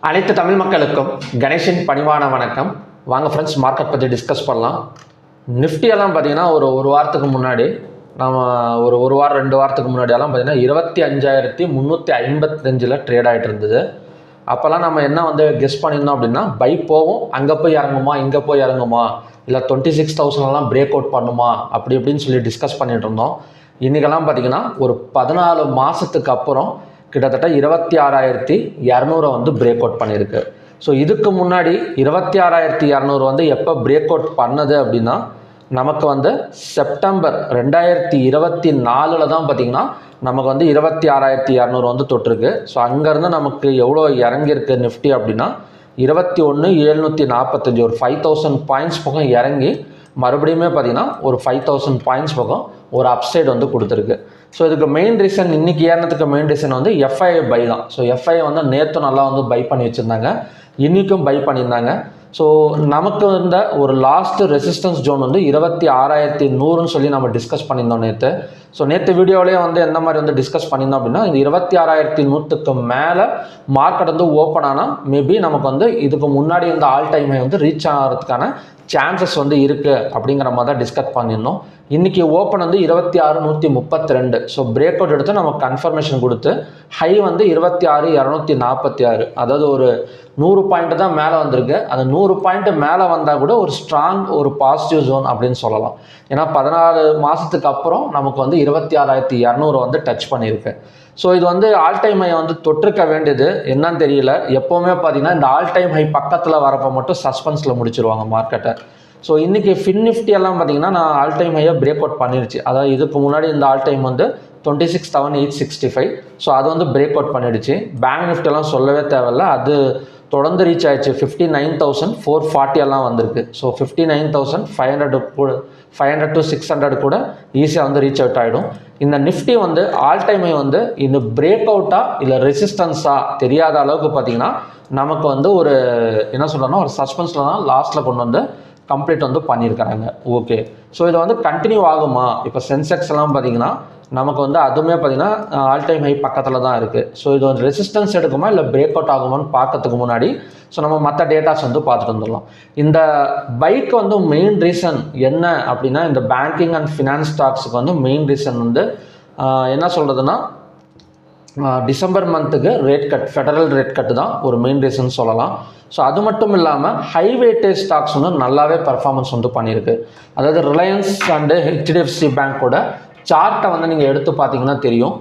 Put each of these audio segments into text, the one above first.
அனைத்து தமிழ் மக்களுக்கும் கணேஷின் பணிவான வணக்கம். வாங்க ஃப்ரெண்ட்ஸ், மார்க்கெட் பற்றி டிஸ்கஸ் பண்ணலாம். நிஃப்டியெல்லாம் பார்த்தீங்கன்னா ஒரு வாரத்துக்கு முன்னாடி நம்ம ஒரு வாரம் 2 வாரத்துக்கு முன்னாடியெல்லாம் பார்த்தீங்கன்னா 25,355 ட்ரேட் ஆகிட்டு இருந்தது. அப்போல்லாம் நம்ம என்ன கெஸ் பண்ணியிருந்தோம் அப்படின்னா, பை போவோம், அங்கே போய் இறங்குமா, இங்கே போய் இறங்குமா, இல்லை 26,000 பிரேக் அவுட் பண்ணுமா, அப்படி இப்படின்னு சொல்லி டிஸ்கஸ் பண்ணிட்டு இருந்தோம். இன்றைக்கெல்லாம் பார்த்தீங்கன்னா ஒரு 14 மாதத்துக்கு அப்புறம் கிட்டத்தட்ட 26,200 பிரேக் அவுட் பண்ணியிருக்கு. ஸோ இதுக்கு முன்னாடி 26,200 எப்போ பிரேக் அவுட் பண்ணது அப்படின்னா, நமக்கு செப்டம்பர் 2024 தான் பார்த்தீங்கன்னா நமக்கு 26,200 தொட்டிருக்கு. ஸோ அங்கேருந்து நமக்கு எவ்வளோ இறங்கியிருக்கு நிஃப்டி அப்படின்னா 21,745, ஒரு 5,000 பாயிண்ட்ஸ் பக்கம் இறங்கி மறுபடியுமே பார்த்தீங்கன்னா ஒரு 5,000 பாயிண்ட்ஸ் பக்கம் ஒரு அப்சைடு கொடுத்துருக்கு. ஸோ இதுக்கு மெயின் ரீசன், இன்றைக்கி ஏறினதுக்கு மெயின் ரீசன் எஃப்ஐஐ பை தான். ஸோ எஃப்ஐஐ நேற்று நல்லா பை பண்ணி வச்சுருந்தாங்க, இன்றைக்கும் பை பண்ணியிருந்தாங்க. ஸோ நமக்கு ஒரு லாஸ்ட் ரெசிஸ்டன்ஸ் ஜோன் 26,100 சொல்லி நம்ம டிஸ்கஸ் பண்ணியிருந்தோம் நேற்று. ஸோ நேற்று வீடியோவிலே எந்த மாதிரி டிஸ்கஸ் பண்ணியிருந்தோம் அப்படின்னா, இந்த 26,100க்கு மேலே மார்க்கெட் ஓப்பன் ஆனால் மேபி நமக்கு இதுக்கு முன்னாடி இந்த ஆல் டைமை ரீச் ஆகிறதுக்கான சான்சஸ் இருக்குது அப்படிங்கிற மாதிரி தான் டிஸ்கஸ் பண்ணியிருந்தோம். இன்றைக்கி ஓப்பன் 26,132. ஸோ பிரேக் அவுட் எடுத்து நம்ம கன்ஃபர்மேஷன் கொடுத்து ஹை 26,246, அதாவது ஒரு 100 பாயிண்ட் தான் மேலே வந்திருக்கு. அந்த 100 பாயிண்ட் மேலே வந்தால் கூட ஒரு ஸ்ட்ராங் ஒரு பாசிட்டிவ் ஜோன் அப்படின்னு சொல்லலாம். ஏன்னா 14 மாதத்துக்கு அப்புறம் நமக்கு 26,200 டச் பண்ணியிருக்கு. ஸோ இது ஆல் டைம் ஹை தொட்டிருக்க வேண்டியது என்னன்னு தெரியல. எப்போவுமே பார்த்தீங்கன்னா இந்த ஆல் டைம் ஹை பக்கத்தில் வரப்போ மட்டும் சஸ்பென்ஸில் முடிச்சிருவாங்க மார்க்கெட்டை. ஸோ இன்றைக்கி ஃபின் நிஃப்டி எல்லாம் பார்த்தீங்கன்னா நான் ஆல் டைம் ஹையாக பிரேக் அவுட் பண்ணிடுச்சு. அதாவது இதுக்கு முன்னாடி இந்த ஆல் டைம் 26,865. ஸோ அது பிரேக் அவுட் பண்ணிடுச்சு. பேங்க் நிஃப்டியெல்லாம் சொல்லவே தேவையில்ல, அது தொடர்ந்து ரீச் ஆயிடுச்சு. 59,440 எல்லாம் வந்திருக்கு. ஸோ 59,500 கூட 500 to 600 கூட ஈஸியாக ரீச் அவுட் ஆகிடும். இந்த நிஃப்டி ஆல் டைம் இந்த பிரேக் அவுட்டா இல்லை ரெசிஸ்டன்ஸா தெரியாத அளவுக்கு பார்த்தீங்கன்னா நமக்கு ஒரு என்ன சொல்கிறோன்னா ஒரு சஸ்பென்ஸில் தான் லாஸ்ட்டில் கொண்டு கம்ப்ளீட் பண்ணியிருக்கிறாங்க. ஓகே, ஸோ இது கண்டினியூ ஆகுமா? இப்போ சென்செக்ஸ் எல்லாம் பார்த்தீங்கன்னா நமக்கு அதுவுமே பார்த்தீங்கன்னா ஆல் டைம் ஹை பக்கத்தில் தான் இருக்குது. ஸோ இது ரெசிஸ்டன்ஸ் எடுக்குமா இல்லை பிரேக் அவுட் ஆகுமான்னு பார்க்கறதுக்கு முன்னாடி ஸோ நம்ம மற்ற டேட்டாஸ் பார்த்துட்டு வந்துடலாம். இந்த பைக் மெயின் ரீசன் என்ன அப்படின்னா, இந்த பேங்கிங் அண்ட் ஃபினான்ஸ் ஸ்டாக்ஸுக்கு மெயின் ரீசன் என்ன சொல்கிறதுனா, டிசம்பர் மந்த்துக்கு rate cut, federal rate cut தான் ஒரு மெயின் ரீசன் சொல்லலாம். ஸோ அது மட்டும் இல்லாமல் ஹை வெயிட்டேஜ் ஸ்டாக்ஸ் நல்லாவே பர்ஃபார்மன்ஸ் பண்ணியிருக்கு. அதாவது ரிலையன்ஸ் அண்டு ஹெச்டிஎஃப்சி பேங்க்கோட சார்ட்டை நீங்கள் எடுத்து பார்த்தீங்கன்னா தெரியும்.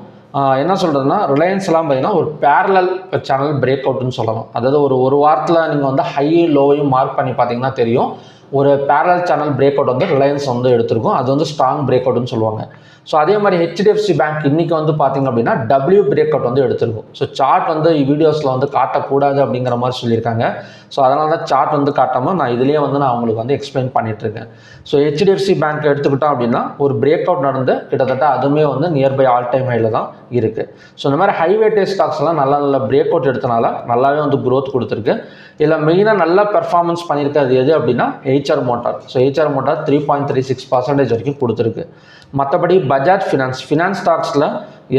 என்ன சொல்கிறதுனா, ரிலையன்ஸ்லாம் பார்த்தீங்கன்னா ஒரு பேரலல் சேனல் பிரேக் அவுட்னு சொல்லலாம். அதாவது ஒரு வாரத்தில் நீங்கள் ஹை லோவையும் மார்க் பண்ணி பார்த்தீங்கன்னா தெரியும். ஒரு parallel channel break out Reliance எடுத்திருக்கும். அது ஸ்ட்ராங் பிரேக் அவுட்னு சொல்லுவாங்க. ஸோ அதே மாதிரி ஹெச்டிஎஃப்சி பேங்க் இன்றைக்கி பார்த்தீங்க அப்படின்னா டபிள்யூ பிரேக் அவுட் எடுத்திருக்கும். ஸோ சார்ட் வீடியோஸில் காட்டக்கூடாது அப்படிங்கிற மாதிரி சொல்லியிருக்காங்க. ஸோ அதனால தான் சார்ட் காட்டாமல் நான் இதுலேயே நான் அவங்களுக்கு எக்ஸ்பிளைன் பண்ணிகிட்ருக்கேன். ஸோ ஹெச்டிஎஃப்சி பேங்க் எடுத்துக்கிட்டோம் அப்படின்னா ஒரு பிரேக் அவுட் நடந்து கிட்டத்தட்ட அதுவுமே நியர்பை ஆல் டைம் ஹையில் தான் இருக்குது. ஸோ இந்த மாதிரி ஹை வெயிட்டேஜ் ஸ்டாக்ஸ்லாம் நல்ல பிரேக் அவுட் எடுத்தனால நல்லாவே க்ரோத் கொடுத்துருக்கு. இதில் மெயினாக நல்ல பெர்ஃபார்மன்ஸ் பண்ணியிருக்கிறது எது அப்படின்னா HR motor. So HR motor 3.36% வரைக்கும் கொடுத்துருக்கு. மற்றபடி பஜாஜ் ஃபினான்ஸ் ஸ்டாக்ஸில்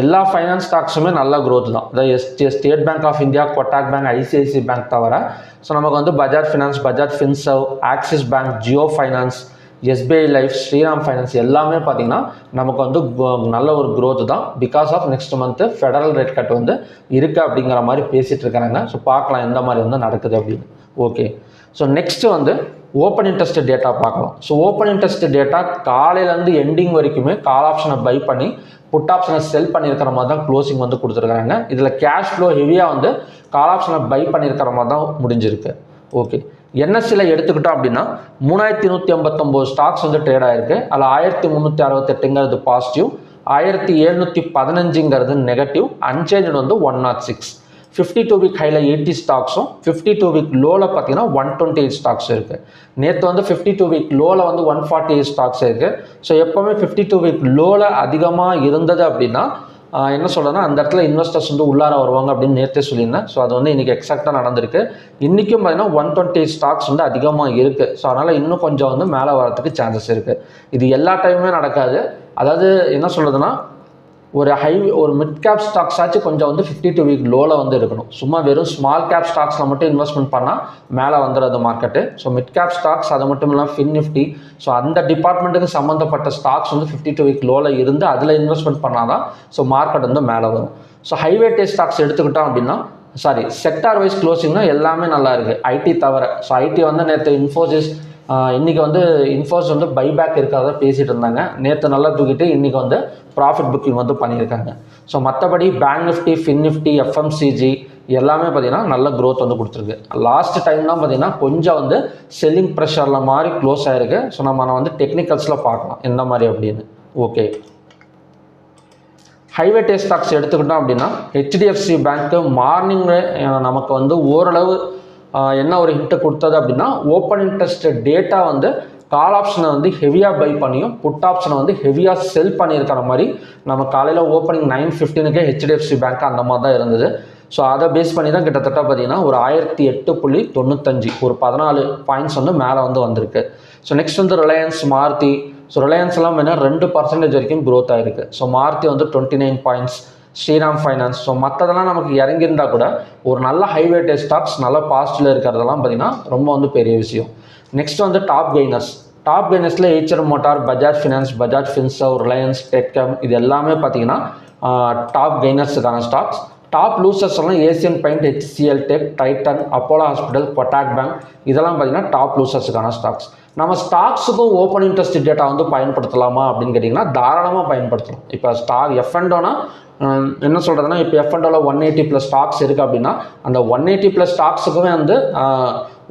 எல்லா ஃபைனான்ஸ் ஸ்டாக்ஸுமே நல்ல க்ரோத் தான். அதாவது State Bank of India, Kotak bank, ICICI bank தவிர ஸோ நமக்கு Bajaj finance, Bajaj finserv, Axis bank, Jio finance, SBI life, Shriram finance எல்லாமே பார்த்திங்கன்னா நமக்கு நல்ல ஒரு க்ரோத் தான். Because of next month federal rate cut இருக்குது அப்படிங்கிற மாதிரி பேசிகிட்டு இருக்காங்க. ஸோ பார்க்கலாம் எந்த மாதிரி நடக்குது அப்படின்னு. Okay, so next open interest data பார்க்கலாம். ஸோ ஓப்பன் இன்ட்ரெஸ்ட் டேட்டா காலையிலேருந்து எண்டிங் வரைக்குமே கால் ஆப்ஷனை பை பண்ணி புட் ஆப்ஷனை செல் பண்ணியிருக்கிற மாதிரி தான் க்ளோசிங் கொடுத்துருக்காங்க. இதில் கேஷ் ஃப்ளோ ஹெவியாக கால் ஆப்ஷனை பை பண்ணியிருக்கிற மாதிரி தான் முடிஞ்சிருக்கு. ஓகே, என்எஸ்சியில் எடுத்துக்கிட்டோம் அப்படின்னா 3,189 ஸ்டாக்ஸ் ட்ரேட் ஆகிருக்கு. அதில் 1,368ங்கிறது பாசிட்டிவ், 1,715ங்கிறது நெகட்டிவ், அன்சேஞ்சு 106. 52 வீக் ஹையில் 80 ஸ்டாக்ஸும் 52 வீக் லோவில் பார்த்தீங்கன்னா 128 ஸ்டாக்ஸ் இருக்குது. நேற்று 52 வீக் லோவில் 148 ஸ்டாக்ஸ் இருக்குது. ஸோ எப்போவுமே 52 வீக் லோவில் அதிகமாக இருந்தது அப்படின்னா என்ன சொல்கிறேன்னா அந்த இடத்துல இன்வெஸ்டர்ஸ் உள்ளார வருவாங்க அப்படின்னு நேற்றே சொல்லியிருந்தேன். ஸோ அது இன்றைக்கி எக்ஸாக்டாக நடந்திருக்கு. இன்றைக்கும் பார்த்தீங்கன்னா 128 ஸ்டாக்ஸ் அதிகமாக இருக்குது. ஸோ அதனால் இன்னும் கொஞ்சம் மேலே வரத்துக்கு சான்சஸ் இருக்குது. இது எல்லா டைமுமே நடக்காது. அதாவது என்ன சொல்கிறதுனா ஒரு மிட் கேப் ஸ்டாக்ஸ் ஆச்சு கொஞ்சம் வந்து 52 வீக் லோவில் வந்து இருக்கணும். சும்மா வெறும் ஸ்மால் கேப் ஸ்டாக்ஸில் மட்டும் இன்வெஸ்ட்மெண்ட் பண்ணால் மேலே வந்துடுறது market. So mid cap stocks அது மட்டும் இல்லாமல் ஃபின் நிஃப்டி, ஸோ அந்த டிபார்ட்மெண்ட்டுக்கு சம்மந்தப்பட்ட ஸ்டாக்ஸ் வந்து 52 வீக் லோவில் இருந்து அதில் இன்வெஸ்ட்மெண்ட் பண்ணால் தான் ஸோ மார்க்கெட் வந்து மேலே வரும். ஸோ ஹைவேட்டேஜ் ஸ்டாக்ஸ் எடுத்துக்கிட்டோம் அப்படின்னா செக்டார் வைஸ் க்ளோசிங்னா எல்லாமே நல்லா இருக்குது ஐடி தவிர. ஸோ ஐடி வந்து நேற்று இன்ஃபோசிஸ் இன்றைக்கி வந்து இன்ஃபோசிஸ் வந்து பைபேக் இருக்கிறத பேசிகிட்டு இருந்தாங்க. நேற்று நல்லா தூக்கிட்டு இன்றைக்கி வந்து ப்ராஃபிட் புக்கிங் வந்து பண்ணியிருக்காங்க. ஸோ மற்றபடி bank Nifty, fin Nifty, FMCG எல்லாமே பார்த்திங்கன்னா நல்ல க்ரோத் வந்து கொடுத்துருக்கு. லாஸ்ட் டைம் தான் பார்த்திங்கன்னா கொஞ்சம் வந்து செல்லிங் ப்ரெஷரில் மாதிரி க்ளோஸ் ஆகிருக்கு. ஸோ நம்ம வந்து டெக்னிக்கல்ஸில் பார்க்கலாம் எந்த மாதிரி அப்படின்னு. ஓகே, ஹைவேட்டேஜ் ஸ்டாக்ஸ் எடுத்துக்கிட்டோம் அப்படின்னா ஹெச்டிஎஃப்சி பேங்க்கு மார்னிங்கில் நமக்கு வந்து ஓரளவு என்ன ஒரு ஹிண்ட்டு கொடுத்தது அப்படின்னா ஓப்பன் இன்ட்ரெஸ்ட் டேட்டா வந்து கால் ஆப்ஷனை வந்து ஹெவியாக பை பண்ணியும் புட் ஆப்ஷனை வந்து ஹெவியாக செல் பண்ணியிருக்கிற மாதிரி நம்ம காலையில் ஓப்பனிங் 9:15 ஹெச்டிஎஃப்சி பேங்க் அந்த மாதிரி தான் இருந்தது. ஸோ அதை பேஸ் பண்ணி தான் கிட்டத்தட்ட பார்த்தீங்கன்னா ஒரு 1008.95 ஒரு 14 பாயிண்ட்ஸ் வந்து மேலே வந்து வந்திருக்கு. ஸோ நெக்ஸ்ட் வந்து ரிலையன்ஸ், மாருதி. ஸோ ரிலையன்ஸ்லாம் வேணால் 2% வரைக்கும் க்ரோத் ஆகிருக்கு. ஸோ மாருதி வந்து 29 பாயிண்ட்ஸ், ஸ்ரீராம் ஃபைனான்ஸ். ஸோ மற்றதெல்லாம் நமக்கு இறங்கியிருந்தால் கூட ஒரு நல்ல ஹைவேட்டேஜ் ஸ்டாக்ஸ் நல்ல பாசிட்டிவில் இருக்கிறதெல்லாம் பார்த்திங்கன்னா ரொம்ப வந்து பெரிய விஷயம். நெக்ஸ்ட் வந்து டாப் கெய்னர்ஸில் ஏச்சர் மோட்டார், பஜாஜ் ஃபினான்ஸ், பஜாஜ் ஃபின்சர்வ், ரிலையன்ஸ், டெக்கெம் இது எல்லாமே பார்த்திங்கன்னா டாப் கெய்னர்ஸுக்கான ஸ்டாக்ஸ். டாப் லூசர்ஸ்லாம் Asian paint, HCL tech, Titan, Apollo hospital, Kotak bank இதெல்லாம் பார்த்திங்கன்னா டாப் லூசர்ஸுக்கான ஸ்டாக்ஸ். நம்ம ஸ்டாக்ஸுக்கும் ஓப்பன் இன்ட்ரெஸ்ட் டேட்டா வந்து பயன்படுத்தலாமா அப்படின்னு கேட்டிங்கன்னா தாராளமாக பயன்படுத்தலாம். இப்போ ஸ்டாக் எஃப்என்டோனா என்ன சொல்கிறதுனா இப்போ எஃப்என்டோவில் 180+ ஸ்டாக்ஸ் இருக்குது அப்படின்னா அந்த 180+ ஸ்டாக்ஸுக்குமே வந்து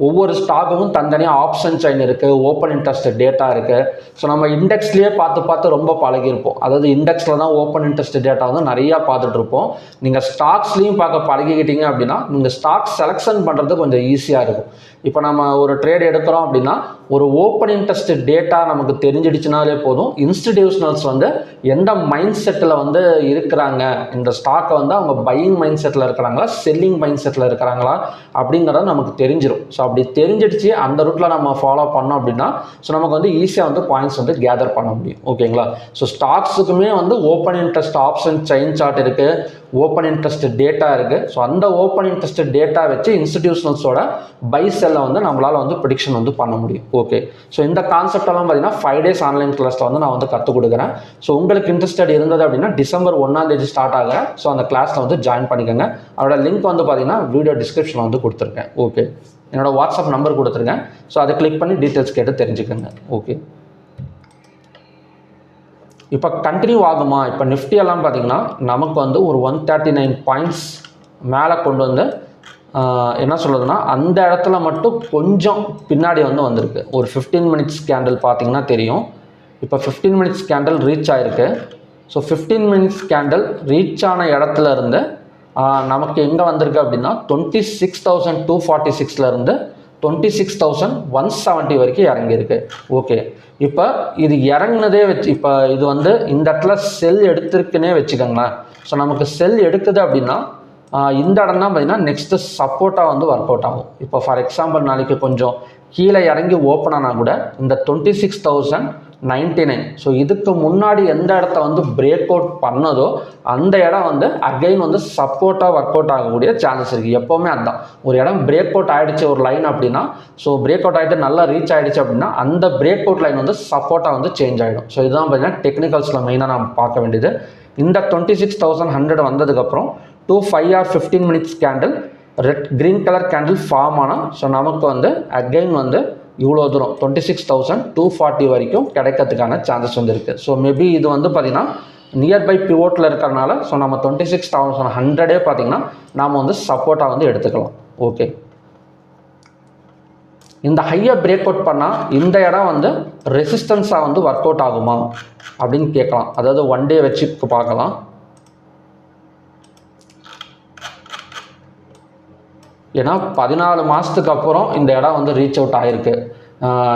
ஒவ்வொரு ஸ்டாக்குக்கும் தனித்தனியாக ஆப்ஷன் செயின் இருக்குது, ஓப்பன் இன்ட்ரெஸ்ட் டேட்டா இருக்குது. ஸோ நம்ம இண்டெக்ஸ்லேயே பார்த்து ரொம்ப பழகியிருப்போம். அதாவது இண்டெக்ஸில் தான் ஓப்பன் இன்ட்ரெஸ்ட் டேட்டா வந்து நிறையா பார்த்துட்ருப்போம். நீங்கள் ஸ்டாக்ஸ்லேயும் பார்க்க பழகிக்கிட்டீங்க அப்படின்னா நீங்கள் ஸ்டாக் செலெக்ஷன் பண்ணுறது கொஞ்சம் ஈஸியாக இருக்கும். இப்போ நம்ம ஒரு ட்ரேட் எடுக்கிறோம் அப்படின்னா ஒரு ஓப்பன் இன்ட்ரெஸ்ட் டேட்டா நமக்கு தெரிஞ்சிடுச்சுனாலே போதும், இன்ஸ்டிடியூஷனல்ஸ் வந்து எந்த மைண்ட் செட்டில் வந்து இருக்கிறாங்க, இந்த ஸ்டாக்கை வந்து அவங்க பையிங் மைண்ட் செட்டில் இருக்கிறாங்களா, செல்லிங் மைண்ட் செட்டில் இருக்கிறாங்களா அப்படிங்கிறது நமக்கு தெரிஞ்சிடும். ஸோ அப்படி தெரிஞ்சிடுச்சு அந்த ரூட்டில் நம்ம ஃபாலோ பண்ணோம் அப்படின்னா ஸோ நமக்கு வந்து ஈஸியாக வந்து பாயிண்ட்ஸ் வந்து கேதர் பண்ண முடியும். ஓகேங்களா? ஸோ ஸ்டாக்ஸுக்குமே வந்து open interest option chain chart இருக்குது, ஓப்பன் இன்ட்ரெஸ்ட் டேட்டா இருக்குது. ஸோ அந்த ஓப்பன் இன்ட்ரெஸ்ட் டேட்டா வச்சு இன்ஸ்டிடியூஷனல்ஸோட பை செல்லை வந்து நம்மளால் வந்து ப்ரிடிக்ஷன் வந்து பண்ண முடியும். ஓகே, ஸோ இந்த கான்செப்டெல்லாம் பார்த்தீங்கன்னா 5 days ஆன்லைன் கிளாஸில் வந்து நான் வந்து கற்றுக் கொடுக்குறேன். ஸோ உங்களுக்கு இன்ட்ரெஸ்டட் இருந்தது அப்படின்னா December 1 ஸ்டார்ட் ஆகுறேன். ஸோ அந்த கிளாஸில் வந்து ஜாயின் பண்ணிக்கோங்க. அதோட லிங்க் வந்து பார்த்தீங்கன்னா வீடியோ டிஸ்கிரிப்ஷனில் வந்து கொடுத்துருக்கேன். ஓகே, என்னோட வாட்ஸ்அப் நம்பர் கொடுத்துருக்கேன். ஸோ அதை கிளிக் பண்ணி டீட்டெயில்ஸ் கேட்டு தெரிஞ்சுக்கோங்க. ஓகே, இப்போ கண்டினியூ ஆகுமா? இப்போ நிஃப்டி எல்லாம் பார்த்தீங்கன்னா நமக்கு வந்து ஒரு 139 பாயிண்ட்ஸ் மேலே கொண்டு வந்து என்ன சொல்கிறதுனா அந்த இடத்துல மட்டும் கொஞ்சம் பின்னாடி வந்து வந்திருக்கு. ஒரு 15 minutes கேண்டில் பார்த்தீங்கன்னா தெரியும். இப்போ 15 minutes கேண்டில் ரீச் ஆகிருக்கு. ஸோ 15 minutes கேண்டில் ரீச் ஆன இடத்துல இருந்து நமக்கு எங்கே வந்திருக்கு அப்படின்னா 26,246 இருந்து 26,170 வரைக்கும் இறங்கியிருக்கு. ஓகே, இப்போ இது இறங்கினதே வச்சு இப்போ இது வந்து இந்த இடத்துல செல் எடுத்திருக்குன்னே வச்சுக்கோங்களேன். ஸோ நமக்கு செல் எடுக்குது அப்படின்னா இந்த இடம் தான் பார்த்தீங்கன்னா நெக்ஸ்ட்டு சப்போர்ட்டாக வந்து ஒர்க் அவுட் ஆகும். இப்போ ஃபார் எக்ஸாம்பிள் நாளைக்கு கொஞ்சம் கீழே இறங்கி ஓப்பன் ஆனால் கூட இந்த 26,099 ஸோ இதுக்கு முன்னாடி எந்த இடத்த வந்து பிரேக் அவுட் பண்ணதோ அந்த இடம் வந்து அகைன் வந்து சப்போர்ட்டாக ஒர்க் அவுட் ஆகக்கூடிய சான்சஸ் இருக்குது. எப்போவுமே அதுதான், ஒரு இடம் பிரேக் அவுட் ஆகிடுச்சு ஒரு லைன் அப்படின்னா ஸோ பிரேக் அவுட் ஆகிட்டு நல்லா ரீச் ஆகிடுச்சு அப்படின்னா அந்த பிரேக் அவுட் லைன் வந்து சப்போர்ட்டாக வந்து சேஞ்ச் ஆகிடும். ஸோ இதுதான் பார்த்தீங்கன்னா டெக்னிக்கல்ஸில் மெயினாக நம்ம பார்க்க வேண்டியது. இந்த 26,100 வந்ததுக்கப்புறம் 5 or 15 minutes candle green colour candle form ஆனால் ஸோ நமக்கு வந்து அகைன் வந்து இவ்வளோ தூரம் 26,240 வரைக்கும் கிடைக்கிறதுக்கான சான்சஸ் வந்து இருக்குது. ஸோ மேபி இது வந்து பார்த்திங்கன்னா நியர்பை பிவோட்டில் இருக்கிறனால ஸோ நம்ம 26,100 பார்த்திங்கன்னா நாம் வந்து சப்போர்ட்டாக வந்து எடுத்துக்கலாம். ஓகே, இந்த ஹையை பிரேக் அவுட் பண்ணால் இந்த இடம் வந்து ரெசிஸ்டன்ஸாக வந்து ஒர்க் அவுட் ஆகுமா அப்படின்னு கேட்கலாம். அதாவது 1 day வச்சு பார்க்கலாம். ஏன்னா 14 மாதத்துக்கு அப்புறம் இந்த இடம் வந்து ரீச் அவுட் ஆகிருக்கு.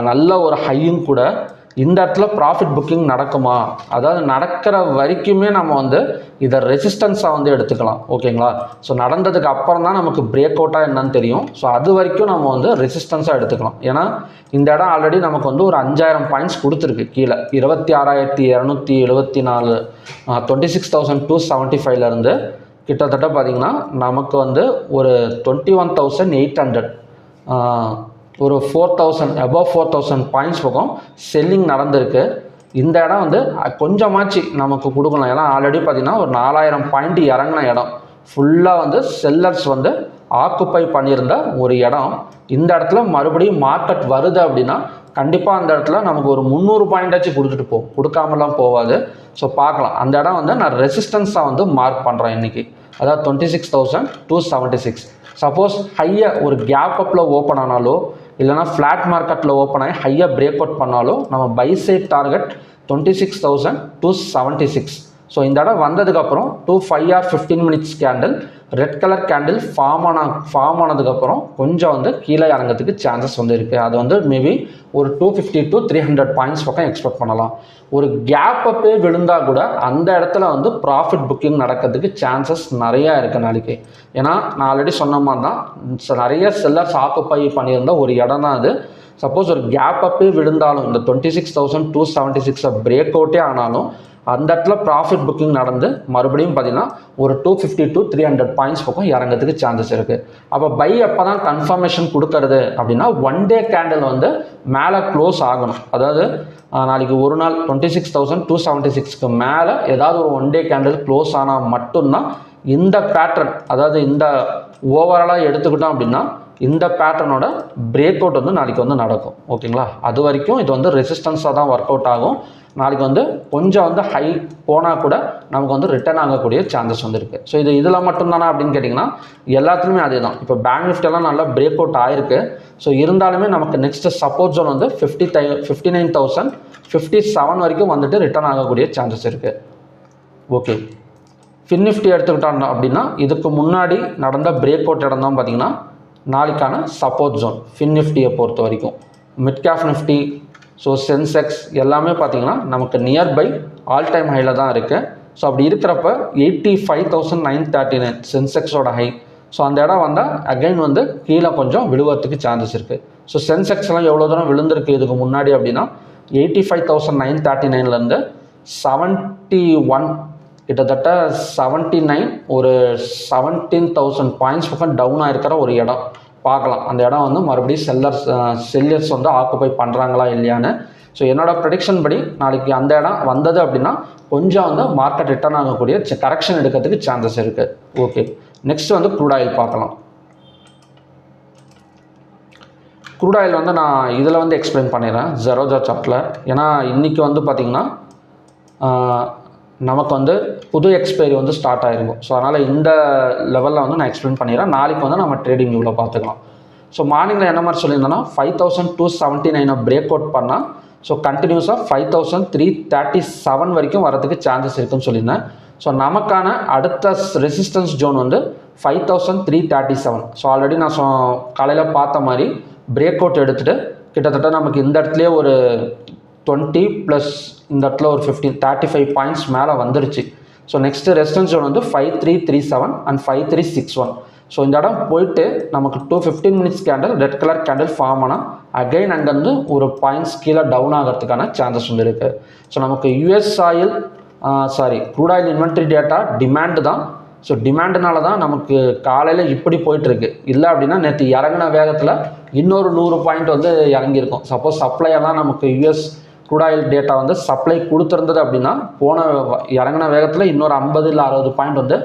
நல்ல ஒரு ஹையும் கூட. இந்த இடத்துல ப்ராஃபிட் புக்கிங் நடக்குமா, அதாவது நடக்கிற வரைக்குமே நம்ம வந்து இதை ரெசிஸ்டன்ஸாக வந்து எடுத்துக்கலாம். ஓகேங்களா? ஸோ நடந்ததுக்கு அப்புறம் தான் நமக்கு பிரேக் அவுட்டாக என்னன்னு தெரியும். ஸோ அது வரைக்கும் நம்ம வந்து ரெசிஸ்டன்ஸாக எடுத்துக்கலாம். ஏன்னா இந்த இடம் ஆல்ரெடி நமக்கு வந்து ஒரு 5000 பாயிண்ட்ஸ் கொடுத்துருக்கு. கீழே 26,274 26,275 கிட்டத்தட்ட பார்த்திங்கன்னா நமக்கு வந்து ஒரு 21,800 ஒரு 4,000 above 4,000 பாயிண்ட்ஸ் பக்கம் செல்லிங் நடந்திருக்கு. இந்த இடம் வந்து கொஞ்சமாச்சு நமக்கு கொடுக்கலாம். ஏன்னா ஆல்ரெடி பார்த்திங்கன்னா ஒரு 4000 பாயிண்ட் இறங்கின இடம் ஃபுல்லாக வந்து செல்லர்ஸ் வந்து ஆக்குப்பை பண்ணியிருந்த ஒரு இடம். இந்த இடத்துல மறுபடியும் மார்க்கெட் வருது அப்படின்னா கண்டிப்பாக அந்த இடத்துல நமக்கு ஒரு 300 பாயிண்டாச்சும் கொடுத்துட்டு போகும், கொடுக்காமலாம் போகாது. ஸோ பார்க்கலாம். அந்த இடம் வந்து நான் ரெசிஸ்டன்ஸாக வந்து மார்க் பண்ணுறேன் இன்றைக்கி, அதாவது 26,276. சப்போஸ் ஹையாக ஒரு கேப் அப்பில் ஓப்பன் ஆனாலோ இல்லைனா ஃப்ளாட் மார்க்கெட்டில் ஓப்பன் ஆகி ஹையாக பிரேக் அவுட் பண்ணாலோ நம்ம பை சைட் டார்கெட் 26,276. ஸோ இந்த இடம் வந்ததுக்கப்புறம் 5 hour 15 minutes candle red colour candle form ஆனதுக்கப்புறம் கொஞ்சம் வந்து கீழே இறங்கிறதுக்கு சான்சஸ் வந்து இருக்குது. அது வந்து மேபி ஒரு 250 to 300 பாயிண்ட்ஸ் பக்கம் எக்ஸ்பெக்ட் பண்ணலாம். ஒரு கேப் அப்பே விழுந்தால் கூட அந்த இடத்துல வந்து ப்ராஃபிட் புக்கிங் நடக்கிறதுக்கு சான்சஸ் நிறையா இருக்குது நாளைக்கு. ஏன்னா நான் ஆல்ரெடி சொன்ன மாதிரி தான் நிறைய செல்லர்ஸ் ஆக்குப்பை பண்ணியிருந்த ஒரு இடம் தான் அது. சப்போஸ் ஒரு கேப் அப்பே விழுந்தாலும் இந்த 26,276 பிரேக் அவுட்டே ஆனாலும் அந்த இடத்துல ப்ராஃபிட் புக்கிங் நடந்து மறுபடியும் பார்த்திங்கன்னா ஒரு 250 to 300 பாயிண்ட்ஸ் பக்கம் இறங்கிறதுக்கு சான்சஸ் இருக்குது. அப்போ பை எப்போ தான் கன்ஃபர்மேஷன் கொடுக்கறது அப்படின்னா 1 day கேண்டில் வந்து மேலே க்ளோஸ் ஆகணும். அதாவது நாளைக்கு ஒரு நாள் 26,276க்கு மேலே ஏதாவது ஒரு 1 day கேண்டில் க்ளோஸ் ஆனால் மட்டும்தான் இந்த பேட்டர்ன், அதாவது இந்த ஓவராலாக எடுத்துக்கிட்டோம் அப்படின்னா இந்த பேட்டர்னோட பிரேக் அவுட் வந்து நாளைக்கு வந்து நடக்கும். ஓகேங்களா? அது வரைக்கும் இது வந்து ரெசிஸ்டன்ஸாக தான் ஒர்க் அவுட் ஆகும். நாளைக்கு வந்து கொஞ்சம் வந்து ஹை போனால் கூட நமக்கு வந்து ரிட்டர்ன் ஆகக்கூடிய சான்சஸ் வந்து இருக்குது. ஸோ இதில் மட்டும்தானா அப்படின்னு கேட்டிங்கன்னா எல்லாத்துலேயுமே அதே தான். இப்போ பேங்க் நிஃப்டியெல்லாம் நல்லா பிரேக் அவுட் ஆயிருக்கு. ஸோ இருந்தாலுமே நமக்கு நெக்ஸ்ட்டு சப்போர்ட் ஜோன் வந்து 59,057 வரைக்கும் வந்துட்டு ரிட்டர்ன் ஆகக்கூடிய சான்சஸ் இருக்குது. ஓகே, ஃபின் நிஃப்டி எடுத்துக்கிட்டோம் அப்படின்னா இதுக்கு முன்னாடி நடந்த பிரேக் அவுட் இடம் தான் பார்த்திங்கன்னா நாளைக்கான சப்போர்ட் ஜோன். ஃபின் நிஃப்டியை பொறுத்த வரைக்கும் mid cap Nifty, so Sensex எல்லாமே பார்த்திங்கன்னா நமக்கு நியர்பை ஆல் டைம் ஹையில் தான் இருக்குது. ஸோ அப்படி இருக்கிறப்ப 85,939 சென்செக்ஸோட ஹை. ஸோ அந்த இடம் வந்தால் அகைன் வந்து கீழே கொஞ்சம் விழுவதுக்கு சான்சஸ் இருக்குது. ஸோ சென்செக்ஸ்லாம் எவ்வளோ தூரம் விழுந்திருக்கு இதுக்கு முன்னாடி அப்படின்னா 85,939 71 கிட்டத்தட்ட 79 ஒரு 17,000 பாயிண்ட்ஸ் பக்கம் டவுன் ஆகிருக்கிற ஒரு இடம் பார்க்கலாம். அந்த இடம் வந்து மறுபடியும் செல்லர்ஸ் வந்து ஆக்குப்பை பண்ணுறாங்களா இல்லையான்னு. ஸோ என்னோட ப்ரெடிக்ஷன் படி நாளைக்கு அந்த இடம் வந்தது அப்படின்னா கொஞ்சம் வந்து மார்க்கெட் ரிட்டர்ன் ஆகக்கூடிய கரெக்ஷன் எடுக்கிறதுக்கு சான்சஸ் இருக்குது. ஓகே, நெக்ஸ்ட் வந்து க்ரூட் ஆயில் பார்க்கலாம். க்ரூட் ஆயில் வந்து நான் இதில் வந்து எக்ஸ்பிளைன் பண்ணிடுறேன் ஜெரோஜா சார்ட்டில். ஏன்னா இன்றைக்கி வந்து பார்த்திங்கன்னா நமக்கு வந்து புது எக்ஸ்பைரி வந்து ஸ்டார்ட் ஆகிருக்கும். ஸோ அதனால் இந்த லெவலில் வந்து நான் எக்ஸ்பிளைன் பண்ணிடுறேன். நாளைக்கு வந்து நம்ம ட்ரேடிங் வியூவில் பார்த்துக்கலாம். ஸோ மார்னிங்கில் என்ன மாதிரி சொல்லியிருந்தேன்னா 5,279 பிரேக் அவுட் பண்ணால் ஸோ கண்டினியூஸாக 5,337 வரைக்கும் வரதுக்கு சான்சஸ் இருக்குன்னு சொல்லியிருந்தேன். ஸோ நமக்கான அடுத்த ரெசிஸ்டன்ஸ் ஜோன் வந்து 5,337. ஸோ ஆல்ரெடி நான் காலையில் பார்த்த மாதிரி பிரேக் அவுட் எடுத்துகிட்டு கிட்டத்தட்ட நமக்கு இந்த இடத்துலேயே ஒரு 20 + இந்த இடத்துல ஒரு 35 பாயிண்ட்ஸ் மேலே வந்துருச்சு. ஸோ நெக்ஸ்ட்டு ரெசிஸ்டன்ஸ் ஜோன் வந்து 5,337 and 5,361. ஸோ இந்த இடம் போயிட்டு நமக்கு 215 minutes candle red colour candle form ஆனால் அகைன் அங்கேருந்து ஒரு பாயிண்ட்ஸ் கீழே டவுன் ஆகிறதுக்கான சான்சஸ் வந்து இருக்குது. ஸோ நமக்கு US oil crude oil inventory data demand தான். ஸோ டிமாண்டுனால தான் நமக்கு காலையில் இப்படி போயிட்டுருக்கு. இல்லை அப்படின்னா நேற்று இறங்கின வேகத்தில் இன்னொரு 100 பாயிண்ட் வந்து இறங்கியிருக்கும். சப்போஸ் சப்ளையெல்லாம் நமக்கு யூஎஸ் க்ரூட் ஆயில் டேட்டா வந்து சப்ளை கொடுத்துருந்தது அப்படின்னா போன இறங்கின வேகத்தில் இன்னொரு 50 இல்லை 60 பாயிண்ட் வந்து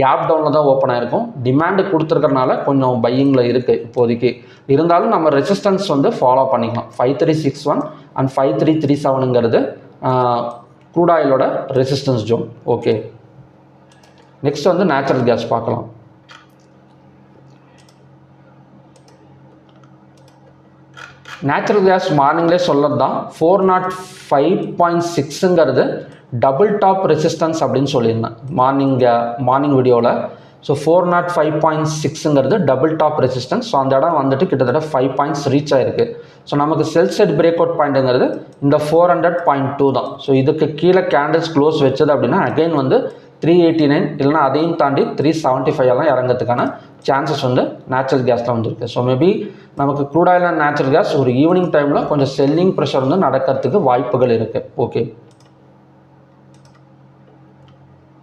கேப் டவுனில் தான் ஓப்பன் ஆகிருக்கும். டிமாண்டு கொடுத்துருக்கறனால கொஞ்சம் பையிங்கில் இருக்குது இப்போதைக்கு. இருந்தாலும் நம்ம ரெசிஸ்டன்ஸ் வந்து ஃபாலோ பண்ணிக்கலாம். 5,361 and 5,337ங்கிறது க்ரூட் ஆயிலோட ரெசிஸ்டன்ஸ் ஜோன். ஓகே, நெக்ஸ்ட் வந்து நேச்சுரல் கேஸ் பார்க்கலாம். நேச்சுரல் கேஸ் மார்னிங்லேயே சொல்லது தான் 405.6ங்கிறது டபுள் டாப் ரெசிஸ்டன்ஸ் அப்படின்னு சொல்லியிருந்தேன் மார்னிங் வீடியோவில். ஸோ 405.6ங்கிறது டபுள் டாப் ரெசிஸ்டன்ஸ். ஸோ அந்த இடம் வந்துட்டு கிட்டத்தட்ட 5 பாயிண்ட்ஸ் ரீச் ஆயிருக்கு. ஸோ நமக்கு செல் செட் பிரேக் அவுட் பாயிண்ட்டுங்கிறது இந்த 400.2 தான். ஸோ இதுக்கு கீழே கேண்டில்ஸ் க்ளோஸ் வச்சது அப்படின்னா அகைன் வந்து 389 இல்லைனா அதையும் தாண்டி 375 எல்லாம் இறங்கிறதுக்கான சான்சஸ் வந்து நேச்சுரல் கேஸில் வந்துருக்கு. ஸோ மேபி நமக்கு crude oil and natural gas ஒரு ஈவினிங் டைமில் கொஞ்சம் செல்லிங் ப்ரெஷர் வந்து நடக்கிறதுக்கு வாய்ப்புகள் இருக்குது. Okay,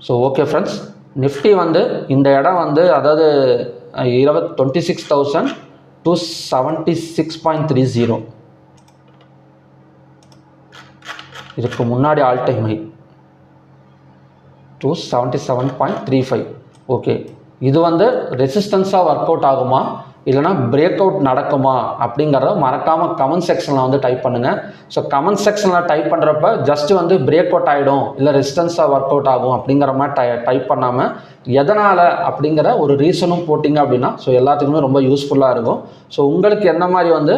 so okay friends, Nifty வந்து இந்த இடம் வந்து அதாவது 26,276.30 இதுக்கு முன்னாடி ஆல் டைம் ஹை 277.35. ஓகே, இது வந்து ரெசிஸ்டன்ஸாக ஒர்க் அவுட் ஆகுமா இல்லைனா பிரேக் அவுட் நடக்குமா அப்படிங்கிறத மறக்காமல் கமெண்ட் செக்ஷனில் வந்து டைப் பண்ணுங்கள். ஸோ கமெண்ட் செக்ஷனில் டைப் பண்ணுறப்ப ஜஸ்ட் வந்து பிரேக் அவுட் ஆகிடும் இல்லை ரெசிஸ்டன்ஸாக ஒர்க் அவுட் ஆகும் அப்படிங்கிற மாதிரி டைப் பண்ணாமல் எதனால் அப்படிங்கிற ஒரு ரீசனும் போட்டிங்க அப்படின்னா ஸோ எல்லாத்துக்குமே ரொம்ப யூஸ்ஃபுல்லாக இருக்கும். ஸோ உங்களுக்கு எந்த மாதிரி வந்து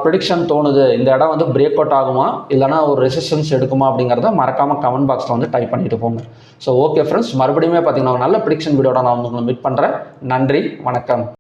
ப்ரெடிக்ஷன் தோணுது, இந்த இடம் வந்து பிரேக் அவுட் ஆகுமா இல்லைனா ஒரு ரெசிஸ்டன்ஸ் எடுக்குமா அப்படிங்கிறத மறக்காமல் கமெண்ட் பாக்ஸில் வந்து டைப் பண்ணிட்டு போங்க. ஸோ ஓகே ஃப்ரெண்ட்ஸ், மறுபடியும் பார்த்தீங்கன்னா நல்ல ப்ரெடிக்ஷன் வீடியோட நான் வந்து உங்களை மீட் பண்ணுறேன். நன்றி, வணக்கம்.